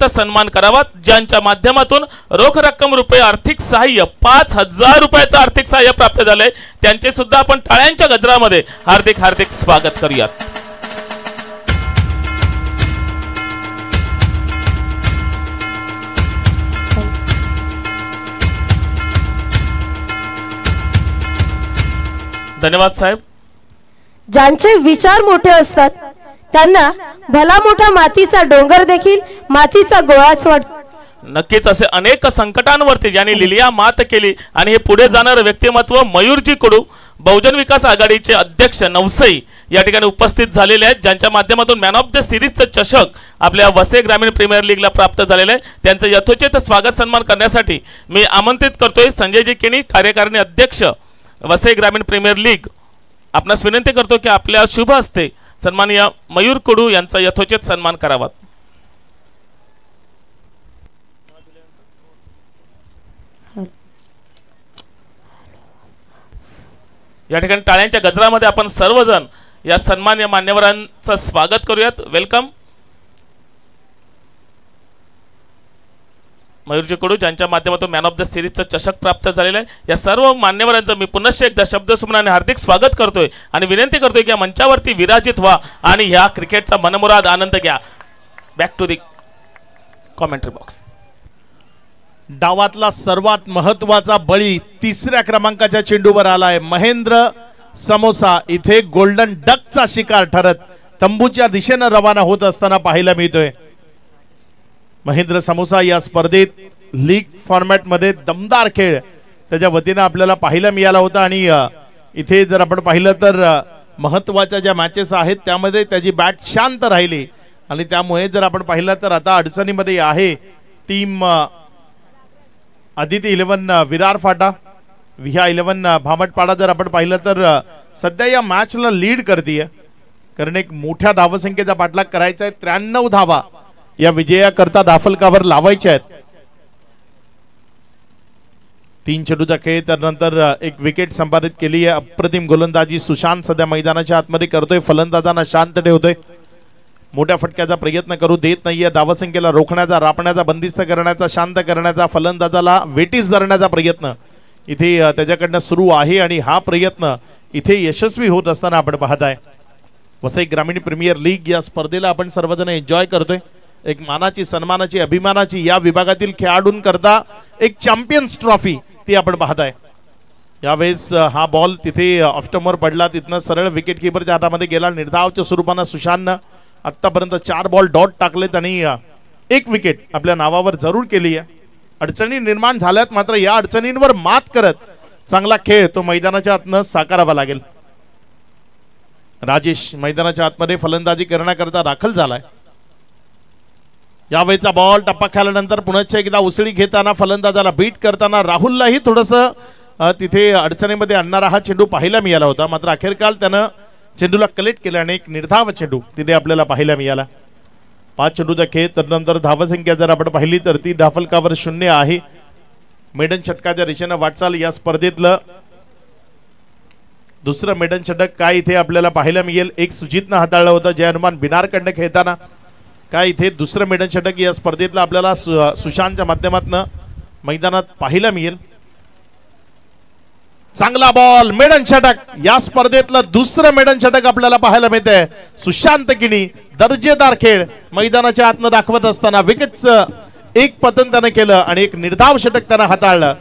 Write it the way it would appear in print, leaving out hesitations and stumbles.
यथोचित सन्मान करावा। ज्यांच्या माध्यमातून रोख रक्कम रुपये आर्थिक सहाय्य 5000 रुपयाचं आर्थिक सहाय्य प्राप्त झालंय त्यांचे सुद्धा आपण टाळ्यांच्या गजरामध्ये हार्दिक हार्दिक स्वागत करूयात। धन्यवाद साहेब। ज्यांचे विचार मोठे असतात त्यांना भला मोठा मातीचा डोंगर देखील मातीचा गोळाच वाटतो। नक्कीच असे अनेक संकटांवरती ज्यांनी लिलिया मात केली आणि हे पुढे जाणारे व्यक्तिमत्व मयूरजी कडू बहुजन विकास आघाडीचे अध्यक्ष नवसई या ठिकाणी उपस्थित झालेले आहेत, ज्यांच्या माध्यमातून मॅन ऑफ द सिरीजचं चषक आपल्या वसई ग्रामीण प्रीमियर लीगला प्राप्त झालेलं आहे। त्यांचं यथोचित स्वागत सन्मान करण्यासाठी मी आमंत्रित करतोय संजयजी केणी, कार्यकारिणी अध्यक्ष वसई ग्रामीण प्रीमियर लीग। आपणास विनंती करतो की आपल्या शुभ हस्ते सन्माननीय मयूर कडू यांचा यथोचित सन्मान करावा। या ठिकाणी टाळ्यांच्या गजरामध्ये आपण सर्वजण या सन्माननीय मान्यवरांचं स्वागत करूयात। वेलकम मयूरजी कडू, ज्यांच्या माध्यमातून मॅन ऑफ द सिरीजचं चषक प्राप्त झालेलं आहे। या सर्व मान्यवरांचं मी पुनश्च एकदा शब्दसुमनाने हार्दिक स्वागत करतोय आणि विनंती करतोय की या मंचावरती विराजित व्हा आणि ह्या क्रिकेटचा मनमुराद आनंद घ्या। Back to the commentary box. डावातला सर्वात महत्त्वाचा बळी तिसऱ्या क्रमांकाच्या चेंडूवर आलाय। महेंद्र समोसा इथे गोल्डन डकचा शिकार ठरत तंबूच्या दिशेने रवाना होत असताना पाहायला मिळतोय। महेंद्र समोसा या स्पर्धेत लीग फॉर्मॅट मध्ये दमदार खेळ त्याच्या वतीने आपल्याला पाहायला मिळाला होता आणि इथे जर आपण पाहिलं तर महत्त्वाच्या ज्या मॅचेस आहेत त्यामध्ये त्याची बॅट शांत राहिली आणि त्यामुळे जर आपण पाहिलं तर आता अडचणीमध्ये आहे टीम आदिती 11 विरार फाटा, विहा 11 भामटपाडा। जर आपण पाहिलं तर सध्या या मॅचला लीड करतेय, कारण एक मोठ्या धावसंख्येचा पाठलाग करायचा आहे। 93 धावा या विजयाकरता दाफलकावर लावायचे आहेत। 3 चेंडूचा खेळ, त्यानंतर एक विकेट संपादित केली आहे। अप्रतिम गोलंदाजी सुशांत सध्या मैदानाच्या आतमध्ये करतोय, फलंदाजांना शांत ठेवतोय, मोठ्या फटक्याचा प्रयत्न करू देत नाहीये। धावसंख्येला रोखण्याचा, रापण्याचा, बंदिस्त करण्याचा, शांत करण्याचा, फलंदाजाला वेटीस धरण्याचा प्रयत्न इथे त्याच्याकडनं सुरू आहे आणि हा प्रयत्न इथे यशस्वी होत असताना आपण पाहताय। वसई ग्रामीण प्रीमियर लीग या स्पर्धेला आपण सर्वजण एन्जॉय करतोय। एक मानाची, सन्मानाची, अभिमानाची या विभागातील खेळाडूंकरता एक चॅम्पियन्स ट्रॉफी ती आपण पाहताय। यावेळेस हा बॉल तिथे ऑफस्टंपवर पडला, तिथनं सरळ विकेट किपरच्या हातामध्ये गेला। निर्धावच्या स्वरूपानं सुशांतनं आतापर्यंत 4 बॉल डॉट टाकलेत आणि 1 विकेट आपल्या नावावर जरूर केली आहे। अडचणी निर्माण झाल्यात, मात्र या अडचणींवर मात करत चांगला खेळ तो मैदानाच्या आतनं साकारावा लागेल। राजेश मैदानाच्या आतमध्ये फलंदाजी करण्याकरता दाखल झालाय। यावेळेचा बॉल टप्पा खाल्यानंतर पुन्हा एकदा उसळी घेताना फलंदाजाला बीट करताना राहुललाही थोडंसं तिथे अडचणीमध्ये आणणारा हा चेंडू पाहायला मिळाला होता, मात्र अखेरकाल त्यानं चेंडूला कलेक्ट केला आणि एक निर्धाव चेंडू तिथे आपल्याला पाहायला मिळाला। 5 चेंडूचा खेळ, त्यानंतर धावसंख्या जर आपण पाहिली तर ती धाफलकावर 0 आहे। मेडन षटकाच्या दिशेने वाटचाल। या स्पर्धेतलं दुसरं मेडन षटक काय इथे आपल्याला पाहायला मिळेल, एक सुजितनं हाताळलं होतं जय हनुमान बिनारकडनं खेळताना। काय इथे दुसरं मेडन षटक या स्पर्धेतलं आपल्याला सुशांतच्या माध्यमातून मैदानात पाहायला मिळेल। चांगला बॉल, मेडन षटक, या स्पर्धेतलं दुसरं मेडन षटक आपल्याला पाहायला मिळतंय। सुशांत किणी दर्जेदार खेळ मैदानाच्या आतनं दाखवत असताना विकेटचं एक पतन त्यानं केलं आणि एक निर्धाव षटक त्यानं हाताळलं।